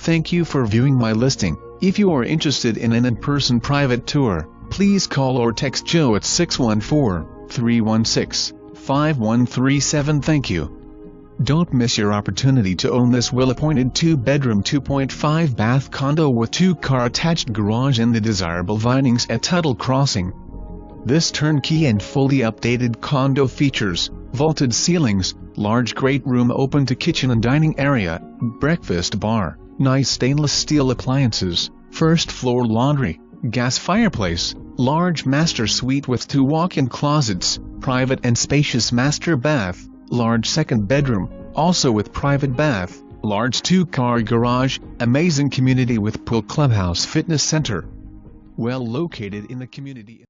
Thank you for viewing my listing. If you are interested in an in-person private tour, please call or text Joe at 614-316-5137. Thank you. Don't miss your opportunity to own this well-appointed 2-bedroom 2.5-bath condo with 2-car attached garage in the desirable Vinings at Tuttle Crossing. This turnkey and fully updated condo features vaulted ceilings, large great room open to kitchen and dining area, breakfast bar, nice stainless steel appliances, first floor laundry, gas fireplace, large master suite with 2 walk-in closets, private and spacious master bath, large second bedroom, also with private bath, large 2-car garage, amazing community with pool, clubhouse, fitness center. Well located in the community.